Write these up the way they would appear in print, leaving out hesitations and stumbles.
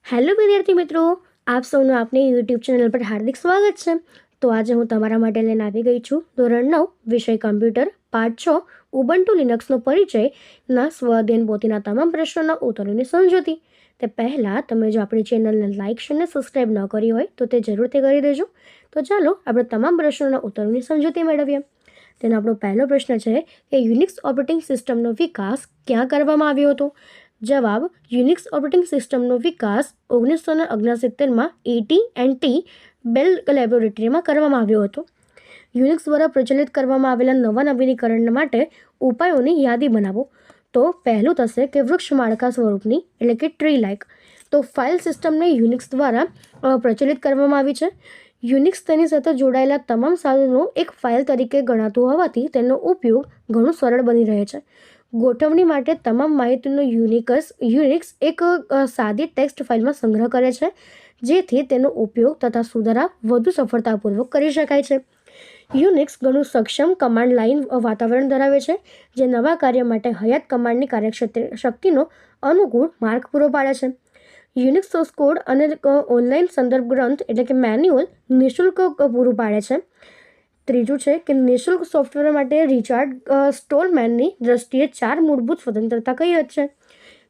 Hello વિદ્યાર્થી મિત્રો, આપ સૌનું આપની યુટ્યુબ ચેનલ પર હાર્દિક સ્વાગત છે. તો આજે હું તમારા માટે લઈને આવી ગઈ છું ધોરણ 9 વિષય કમ્પ્યુટર પાઠ 6 ઉબુન્ટુ લિનક્સનો પરિચયના સ્વઅધ્યયન પોથીના તમામ પ્રશ્નોના ઉત્તરોની સમજૂતી. તે પહેલાં તમે જો આપણી ચેનલને લાઇક અને સબસ્ક્રાઈબ ન કરી હોય તો તે જરૂરથી કરી દેજો. તો ચાલો આપણે તમામ પ્રશ્નોના ઉત્તરોની સમજૂતી મેળવીએ. તેનો આપણો પહેલો પ્રશ્ન છે કે યુનિક્સ ઓપરેટિંગ સિસ્ટમનો વિકાસ ક્યાં કરવામાં આવ્યો હતો? જવાબ: યુનિક્સ ઓપરેટિંગ સિસ્ટમનો વિકાસ 1969માં AT&T બેલ લેબોરેટરીમાં કરવામાં આવ્યો હતો. યુનિક્સ દ્વારા પ્રચલિત કરવામાં આવેલા નવા નવીનીકરણ માટે ઉપાયોની યાદી બનાવો. તો પહેલું થશે કે વૃક્ષ માળખા સ્વરૂપની એટલે કે ટ્રી લાઇક. તો ફાઇલ સિસ્ટમને યુનિક્સ દ્વારા પ્રચલિત કરવામાં આવી છે. યુનિક્સ તેની સાથે જોડાયેલા તમામ સાધનો એક ફાઇલ તરીકે ગણાતું હોવાથી તેનો ઉપયોગ ઘણું સરળ બની રહે છે. ગોઠવણી માટે તમામ માહિતીનો યુનિક્સ એક સાદી ટેક્સ્ટ ફાઇલમાં સંગ્રહ કરે છે, જેથી તેનો ઉપયોગ તથા સુધારા વધુ સફળતાપૂર્વક કરી શકાય છે. યુનિક્સ ઘણું સક્ષમ કમાન્ડ લાઇન વાતાવરણ ધરાવે છે, જે નવા કાર્ય માટે હયાત કમાન્ડની કાર્યશક્તિનો અનુકૂળ માર્ગ પૂરો પાડે છે. યુનિક્સ સોર્સ કોડ અને ઓનલાઈન સંદર્ભ ગ્રંથ એટલે કે મેન્યુઅલ નિઃશુલ્ક પૂરું પાડે છે. ત્રીજું છે કે નિઃશુલ્ક સોફ્ટવેર માટે રિચાર્ડ સ્ટોલમેનની દ્રષ્ટિએ 4 મૂળભૂત સ્વતંત્રતા કઈ છે?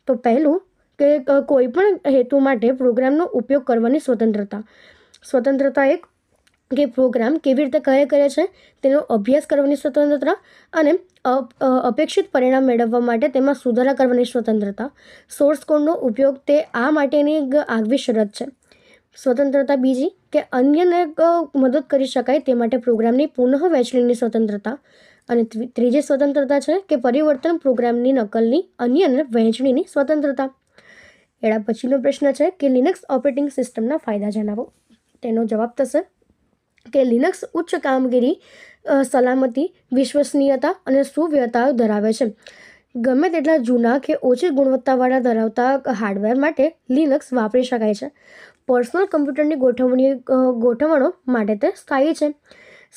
તો પહેલું કે કોઈપણ હેતુ માટે પ્રોગ્રામનો ઉપયોગ કરવાની સ્વતંત્રતા એક કે પ્રોગ્રામ કેવી રીતે કાર્ય કરે છે તેનો અભ્યાસ કરવાની સ્વતંત્રતા અને અપેક્ષિત પરિણામ મેળવવા માટે તેમાં સુધારા કરવાની સ્વતંત્રતા. સોર્સ કોડનો ઉપયોગ તે આ માટેની આગવી શરત છે. સ્વતંત્રતા બીજી કે અન્યને મદદ કરી શકાય તે માટે પ્રોગ્રામની પુનઃ વહેંચણીની સ્વતંત્રતા. અને ત્રીજી સ્વતંત્રતા છે કે પરિવર્તન પ્રોગ્રામની નકલની અન્યને વહેંચણીની સ્વતંત્રતા. એના પછીનો પ્રશ્ન છે કે લિનક્સ ઓપરેટિંગ સિસ્ટમના ફાયદા જણાવો. તેનો જવાબ થશે કે લિનક્સ ઉચ્ચ કામગીરી, સલામતી, વિશ્વસનીયતા અને સુવ્યવસ્થા ધરાવે છે. ગમે તેટલા જૂના કે ઓછી ગુણવત્તાવાળા ધરાવતા હાર્ડવેર માટે લિનક્સ વાપરી શકાય છે. પર્સનલ કમ્પ્યુટરની ગોઠવણો માટે તે સ્થાયી છે.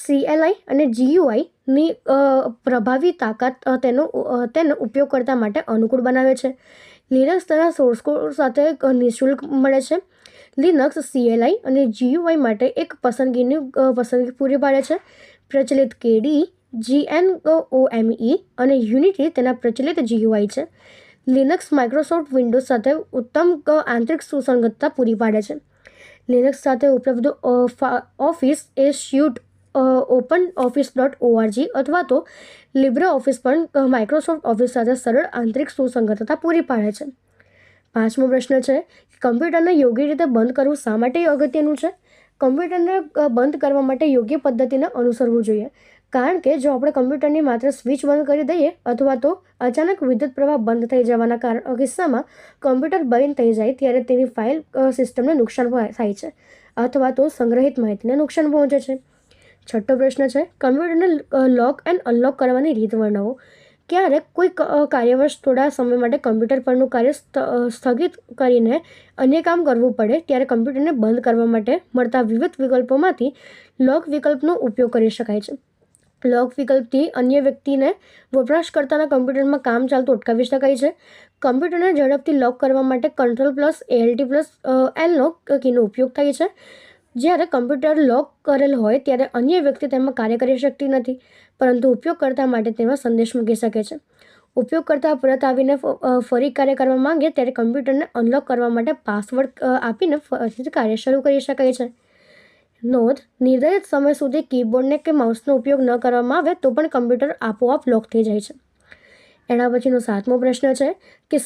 CLI અને GUIની પ્રભાવી તાકાત તેનો ઉપયોગકર્તા માટે અનુકૂળ બનાવે છે. લિનક્સ તેના સોર્સ કોડ સાથે નિઃશુલ્ક મળે છે. લિનક્સ CLI અને GUI માટે એક પસંદગી પૂરી પાડે છે. પ્રચલિત KDE, GNOME અને યુનિટી તેના પ્રચલિત GUI છે. લિનક્સ માઇક્રોસોફ્ટ વિન્ડોઝ સાથે ઉત્તમ આંતરિક સુસંગતતા પૂરી પાડે છે. લિનક્સ સાથે ઉપલબ્ધ ઓફિસ એ સ્યુટ OpenOffice.org અથવા તો LibreOffice પણ માઇક્રોસોફ્ટ ઓફિસ સાથે સરળ આંતરિક સુસંગતતા પૂરી પાડે છે. પાંચમો પ્રશ્ન છે કમ્પ્યુટરને યોગ્ય રીતે બંધ કરવું શા માટે અગત્યનું છે? કમ્પ્યુટરને બંધ કરવા માટે યોગ્ય પદ્ધતિને અનુસરવું જોઈએ, કારણ કે જો આપણે કમ્પ્યુટરની માત્ર સ્વિચ બંધ કરી દઈએ અથવા તો અચાનક વિદ્યુત પ્રવાહ બંધ થઈ જવાના કિસ્સામાં કમ્પ્યુટર બંધ થઈ જાય ત્યારે તેની ફાઇલ સિસ્ટમને નુકસાન થાય છે અથવા તો સંગ્રહિત માહિતીને નુકસાન પહોંચે છે. છઠ્ઠો પ્રશ્ન છે કમ્પ્યુટરને લોક એન્ડ અનલોક કરવાની રીત વર્ણવો. ક્યારેક કોઈ કાર્યવશ થોડા સમય માટે કમ્પ્યુટર પરનું કાર્ય સ્થગિત કરીને અન્ય કામ કરવું પડે ત્યારે કમ્પ્યુટરને બંધ કરવા માટે મળતા વિવિધ વિકલ્પોમાંથી લોક વિકલ્પનો ઉપયોગ કરી શકાય છે. લોક વિકલ્પથી અન્ય વ્યક્તિને વપરાશકર્તાના કમ્પ્યુટરમાં કામ ચાલતું અટકાવી શકાય છે. કમ્પ્યુટરને ઝડપથી લોક કરવા માટે Ctrl+Alt+L કીનો ઉપયોગ થાય છે. જ્યારે કમ્પ્યુટર લોક કરેલ હોય ત્યારે અન્ય વ્યક્તિ તેમાં કાર્ય કરી શકતી નથી, પરંતુ ઉપયોગકર્તા માટે તેમાં સંદેશ મૂકી શકે છે. ઉપયોગકર્તા પરત આવીને ફરી કાર્ય કરવા માંગે ત્યારે કમ્પ્યુટરને અનલોક કરવા માટે પાસવર્ડ આપીને ફરીથી કાર્ય શરૂ કરી શકાય છે. નોંધ: નિર્ધારિત સમય સુધી કીબોર્ડને કે માઉસનો ઉપયોગ ન કરવામાં આવે તો પણ કમ્પ્યુટર આપોઆપ લોક થઈ જાય છે. એના પછીનો સાતમો પ્રશ્ન છે કે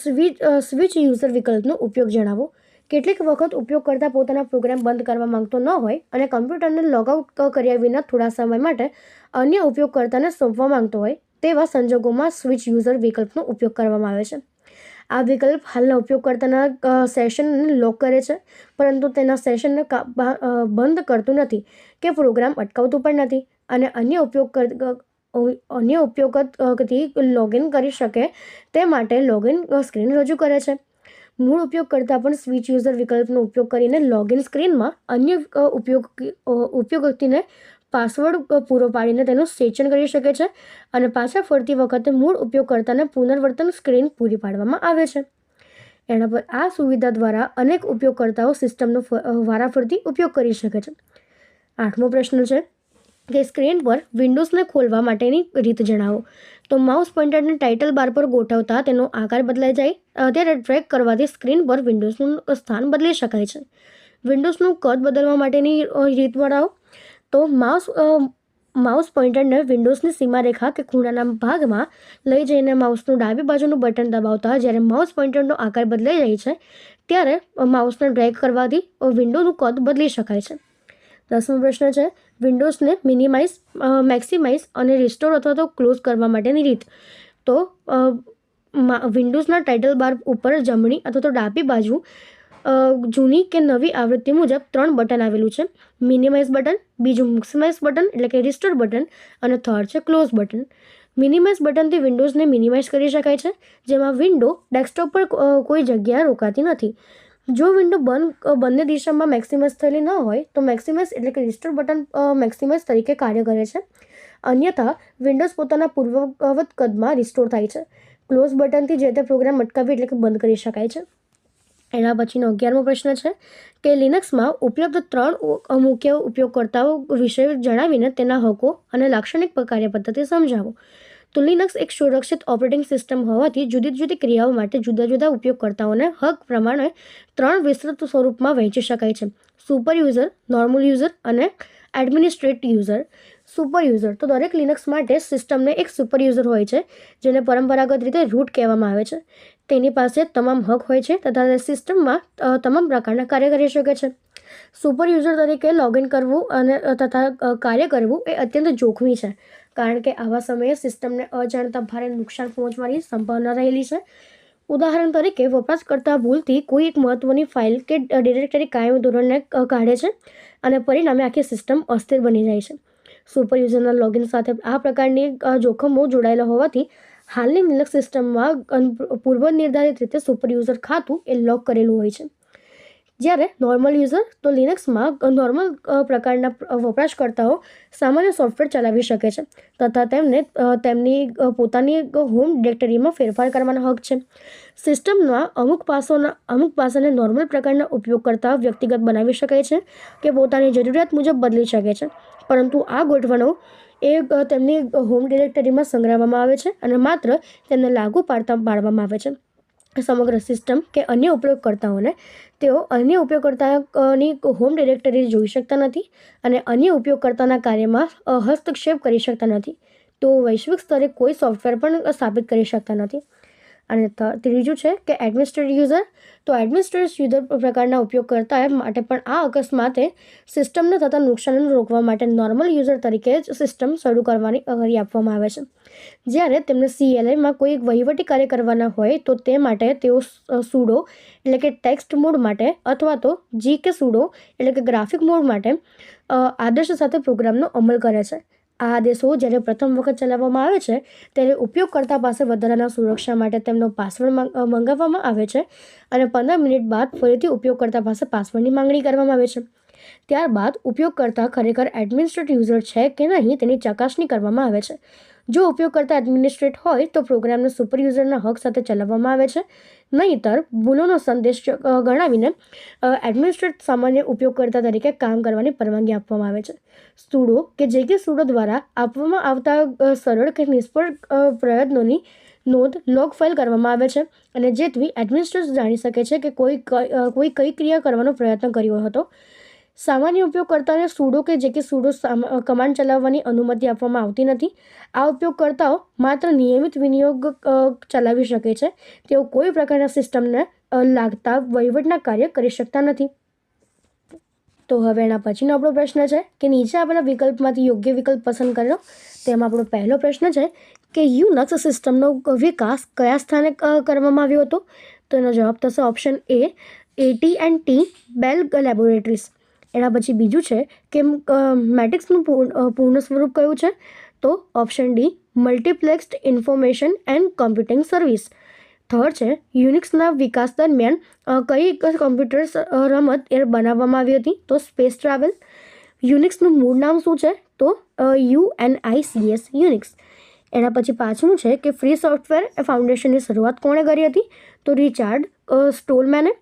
સ્વિચ યુઝર વિકલ્પનો ઉપયોગ જણાવો. કેટલીક વખત ઉપયોગકર્તા પોતાના પ્રોગ્રામ બંધ કરવા માંગતો ન હોય અને કમ્પ્યુટરને લોગઆઉટ કર્યા વિના થોડા સમય માટે અન્ય ઉપયોગકર્તાને સોંપવા માંગતો હોય તેવા સંજોગોમાં સ્વિચ યુઝર વિકલ્પનો ઉપયોગ કરવામાં આવે છે. આ વિકલ્પ હાલના ઉપયોગકર્તાના સેશનને લોક કરે છે, પરંતુ તેના સેશનને બંધ કરતું નથી કે પ્રોગ્રામ અટકાવતું પણ નથી અને અન્ય ઉપયોગથી લોગિન કરી શકે તે માટે લોગિન સ્ક્રીન રજૂ કરે છે. મૂળ ઉપયોગકર્તા પણ સ્વિચ યુઝર વિકલ્પનો ઉપયોગ કરીને લોગિન સ્ક્રીનમાં અન્ય ઉપયોગકર્તાને પાસવર્ડ પૂરો પાડીને તેનું સેચન કરી શકે છે અને પાછા ફરતી વખતે મૂળ ઉપયોગકર્તાને પુનરાવર્તન સ્ક્રીન પૂરી પાડવામાં આવે છે. એના પર આ સુવિધા દ્વારા અનેક ઉપયોગકર્તાઓ સિસ્ટમનો વારાફરતી ઉપયોગ કરી શકે છે. 8મો પ્રશ્ન છે કે સ્ક્રીન પર વિન્ડોઝને ખોલવા માટેની રીત જણાવો. તો માઉસ પોઇન્ટરને ટાઇટલ બાર પર ગોઠવતા તેનો આકાર બદલાઈ જાય ત્યારે ડ્રેગ કરવાથી સ્ક્રીન પર વિન્ડોઝનું સ્થાન બદલી શકાય છે. વિન્ડોઝનું કદ બદલવા માટેની રીત બનાવો. તો માઉસ પોઇન્ટરને વિન્ડોઝની સીમારેખા કે ખૂણાના ભાગમાં લઈ જઈને માઉસનું ડાબી બાજુનું બટન દબાવતા જ્યારે માઉસ પોઇન્ટરનો આકાર બદલાઈ જાય છે ત્યારે માઉસને ડ્રેગ કરવાથી વિન્ડોનું કદ બદલી શકાય છે. 10મો પ્રશ્ન છે વિન્ડોઝને મિનિમાઇઝ, મેક્સિમાઇઝ અને રિસ્ટોર અથવા તો ક્લોઝ કરવા માટેની રીત. તો વિન્ડોઝના ટાઇટલ બાર ઉપર જમણી અથવા તો ડાબી બાજુ જૂની કે નવી આવૃત્તિ મુજબ 3 બટન આવેલું છે. મિનિમાઇઝ બટન, બીજું મેક્સિમાઇઝ બટન એટલે કે રિસ્ટોર બટન અને થર્ડ છે ક્લોઝ બટન. મિનિમાઇઝ બટનથી વિન્ડોઝને મિનિમાઇઝ કરી શકાય છે, જેમાં વિન્ડો ડેસ્કટોપ પર કોઈ જગ્યા રોકાતી નથી. જો વિન્ડો બંને દિશામાં મેક્સિમાઇઝ થયેલી ન હોય તો મેક્સિમાઇઝ એટલે કે રિસ્ટોર બટન મેક્સિમાઇઝ તરીકે કાર્ય કરે છે. અન્યથા વિન્ડોઝ પોતાના પૂર્વવત કદમાં રિસ્ટોર થાય છે. ક્લોઝ બટનથી જે તે પ્રોગ્રામ અટકાવી એટલે કે બંધ કરી શકાય છે. એના પછીનો 11મો પ્રશ્ન છે કે લિનક્સમાં ઉપલબ્ધ 3 મુખ્ય ઉપયોગકર્તાઓ વિશે જણાવીને તેના હકો અને લાક્ષણિક કાર્યપદ્ધતિ સમજાવો. તો લિનક્સ એક સુરક્ષિત ઓપરેટિંગ સિસ્ટમ હોવાથી જુદી જુદી ક્રિયાઓ માટે જુદા જુદા ઉપયોગકર્તાઓને હક પ્રમાણે 3 વિસ્તૃત સ્વરૂપમાં વહેંચી શકાય છે: સુપર યુઝર, નોર્મલ યુઝર અને એડમિનિસ્ટ્રેટ યુઝર. સુપર યુઝર તો દરેક લિનક્સ માટે સિસ્ટમને એક સુપર યુઝર હોય છે, જેને પરંપરાગત રીતે રૂટ કહેવામાં આવે છે. તેની પાસે તમામ હક હોય છે તથા તે સિસ્ટમમાં તમામ પ્રકારના કાર્ય કરી શકે છે. સુપર યુઝર તરીકે લોગિન કરવું અને તથા કાર્ય કરવું એ અત્યંત જોખમી છે, કારણ કે આવા સમયે સિસ્ટમને અજાણતા ભારે નુકસાન પહોંચવાની સંભાવના રહેલી છે. ઉદાહરણ તરીકે વપરાશકર્તા ભૂલથી કોઈ એક મહત્વની ફાઇલ કે ડિરેક્ટરી કાયમ ધોરણે કાઢે છે અને પરિણામે આખી સિસ્ટમ અસ્થિર બની જાય છે. સુપર યુઝરના લોગિન સાથે આ પ્રકારની જોખમો જોડાયેલા હોવાથી હાલની લિનક્સ સિસ્ટમમાં પૂર્વ નિર્ધારિત રીતે સુપર યુઝર ખાતું એ લોક કરેલું હોય છે. જ્યારે નોર્મલ યુઝર તો લિનક્સમાં નોર્મલ પ્રકારના વપરાશકર્તાઓ સામાન્ય સોફ્ટવેર ચલાવી શકે છે તથા તેમને તેમની પોતાની હોમ ડિરેક્ટરીમાં ફેરફાર કરવાનો હક છે. સિસ્ટમના અમુક પાસાને નોર્મલ પ્રકારના ઉપયોગકર્તા વ્યક્તિગત બનાવી શકાય છે કે પોતાની જરૂરિયાત મુજબ બદલી શકે છે, પરંતુ આ ગોઠવણો એ તેમની હોમ ડિરેક્ટરીમાં સંગ્રહવામાં આવે છે અને માત્ર તેમને લાગુ પાડવામાં આવે છે. સમગ્ર સિસ્ટમ કે અન્ય ઉપયોગકર્તાઓને તેઓ અન્ય ઉપયોગકર્તાની હોમ ડિરેક્ટરી જોઈ શકતા નથી અને અન્ય ઉપયોગકર્તાના કાર્યમાં હસ્તક્ષેપ કરી શકતા નથી. તો વૈશ્વિક સ્તરે કોઈ સોફ્ટવેર પણ સ્થાપિત કરી શકતા નથી. અને ત્રીજું છે કે એડમિનિસ્ટ્રેટ યુઝર. તો એડમિનિસ્ટ્રેટ યુઝર પ્રકારના ઉપયોગકર્તા માટે પણ આ અકસ્માતે સિસ્ટમને થતા નુકસાનને રોકવા માટે નોર્મલ યુઝર તરીકે જ સિસ્ટમ શરૂ કરી આપવામાં આવે છે. જ્યારે તેમને CLIમાં કોઈ વહીવટી કાર્ય કરવાના હોય તો તે માટે તેઓ sudo એટલે કે ટેક્સ્ટ મોડ માટે અથવા તો sudo એટલે કે ગ્રાફિક મોડ માટે આદેશ સાથે પ્રોગ્રામનો અમલ કરે છે. આ આદેશો જ્યારે પ્રથમ વખત ચલાવવામાં આવે છે ત્યારે ઉપયોગકર્તા પાસે વધારાના સુરક્ષા માટે તેમનો પાસવર્ડ મંગાવવામાં આવે છે અને 15 મિનિટ બાદ ફરીથી ઉપયોગકર્તા પાસે પાસવર્ડની માંગણી કરવામાં આવે છે. ત્યારબાદ ઉપયોગકર્તા ખરેખર એડમિનિસ્ટ્રેટ યુઝર છે કે નહીં તેની ચકાસણી કરવામાં આવે છે. જો ઉપયોગકર્તા એડમિનિસ્ટ્રેટ હોય તો પ્રોગ્રામને સુપર યુઝરના હક સાથે ચલાવવામાં આવે છે, નહીંતર ભૂલોનો સંદેશ ગણાવીને એડમિનિસ્ટ્રેટ સામાન્ય ઉપયોગકર્તા તરીકે કામ કરવાની પરવાનગી આપવામાં આવે છે. sudo કે sudo દ્વારા આપવામાં આવતા સરળ કે નિષ્ફળ પ્રયત્નોની નોંધ લોગ ફાઇલ કરવામાં આવે છે અને જેથી એડમિનિસ્ટ્રેટર જાણી શકે છે કે કોઈ કઈ ક્રિયા કરવાનો પ્રયત્ન કર્યો હતો. સામાન્ય ઉપયોગકર્તાને sudo કે sudo કમાન્ડ ચલાવવાની અનુમતિ આપવામાં આવતી નથી. આ ઉપયોગકર્તાઓ માત્ર નિયમિત વિનિયોગ ચલાવી શકે છે. તેઓ કોઈ પ્રકારના સિસ્ટમને લાગતા વહીવટના કાર્ય કરી શકતા નથી. તો હવે એના પછીનો આપણો પ્રશ્ન છે કે નીચે આપેલા વિકલ્પમાંથી યોગ્ય વિકલ્પ પસંદ કરો. તેમાં આપણો પહેલો પ્રશ્ન છે કે યુનક્સ સિસ્ટમનો વિકાસ કયા સ્થાને કરવામાં આવ્યો હતો? તો એનો જવાબ થશે option A, AT&T bell laboratories. એના પછી બીજું છે કે મેટ્રિક્સનું પૂર્ણ સ્વરૂપ કયું છે? તો option D, multiplexed information and computing service. Third છે યુનિક્સના વિકાસ દરમિયાન કઈ કમ્પ્યુટર રમત બનાવવામાં આવી હતી? તો સ્પેસ ટ્રાવેલ. યુનિક્સનું મૂળ નામ શું છે? તો UNICS યુનિક્સ. એના પછી પાછળનું છે કે ફ્રી સોફ્ટવેર ફાઉન્ડેશનની શરૂઆત કોણે કરી હતી? તો રિચાર્ડ સ્ટોલમેને.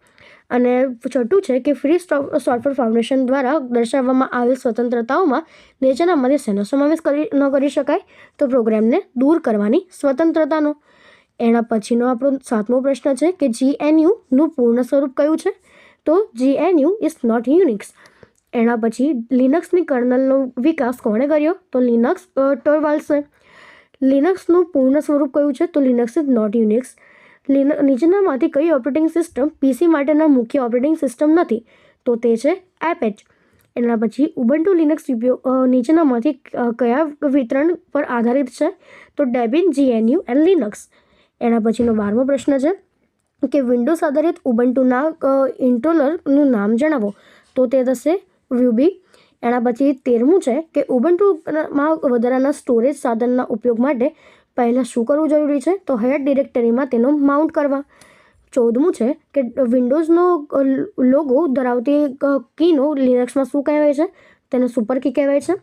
અને છઠ્ઠું છે કે ફ્રી સોફ્ટવેર ફાઉન્ડેશન દ્વારા દર્શાવવામાં આવેલ સ્વતંત્રતાઓમાં નીચેનામાંથી શેનો સમાવેશ ન કરી શકાય? તો પ્રોગ્રામને દૂર કરવાની સ્વતંત્રતાનો. એના પછીનો આપણો 7મો પ્રશ્ન છે કે GNUનું પૂર્ણ સ્વરૂપ કયું છે? તો GNU ઇઝ નોટ યુનિક્સ. એના પછી લિનક્સની કર્નલનો વિકાસ કોણે કર્યો? તો લિનક્સ ટોરવાલ્ડ્સે. લિનક્સનું પૂર્ણ સ્વરૂપ કયું છે? તો લિનક્સ ઇઝ નોટ યુનિક્સ. નીચેનામાંથી કઈ ઓપરેટિંગ સિસ્ટમ PC માટેના મુખ્ય ઓપરેટિંગ સિસ્ટમ નથી? તો તે છે એપેચ. એના પછી ઉબુન્ટુ લિનક્સ નીચેનામાંથી કયા વિતરણ પર આધારિત છે? તો ડેબિન, GNU એન્ડ લિનક્સ. એના પછીનો 12મો પ્રશ્ન છે કે વિન્ડોઝ આધારિત ઉબુન્ટુના ઇન્સ્ટોલરનું નામ જણાવો. તો તે થશે વ્યુબી. એના પછી 13મું છે કે ઉબુન્ટુમાં વધારાના સ્ટોરેજ સાધનના ઉપયોગ માટે પહેલાં શું કરવું જરૂરી છે? તો હેડ ડિરેક્ટરીમાં તેનો માઉન્ટ કરવા. 14મું છે કે વિન્ડોઝનો લોગો ધરાવતી કીનો લિનક્સમાં શું કહેવાય છે? તેને સુપર કી કહેવાય છે.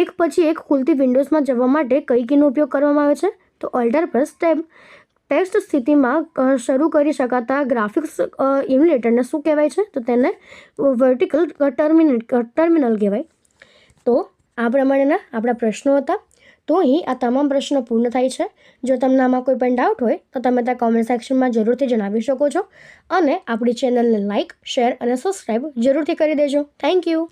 એક પછી એક ખુલતી વિન્ડોઝમાં જવા માટે કઈ કીનો ઉપયોગ કરવામાં આવે છે? તો Alt પ્લસ ટેબ. ટેક્સ્ટ સ્થિતિમાં શરૂ કરી શકાતા ગ્રાફિક્સ ઇમ્યુલેટરને શું કહેવાય છે? તો તેને વર્ટિકલ ટર્મિનલ કહેવાય. તો આ પ્રમાણેના આપણા પ્રશ્નો હતા. તો અહીં આ તમામ પ્રશ્નો પૂર્ણ થાય છે. જો તમને આમાં કોઈ પણ ડાઉટ હોય તો તમે ત્યાં કોમેન્ટ સેક્શનમાં જરૂરથી જણાવી શકો છો. અને આપણી ચેનલને લાઇક, શેર અને સબસ્ક્રાઈબ જરૂરથી કરી દેજો. Thank you.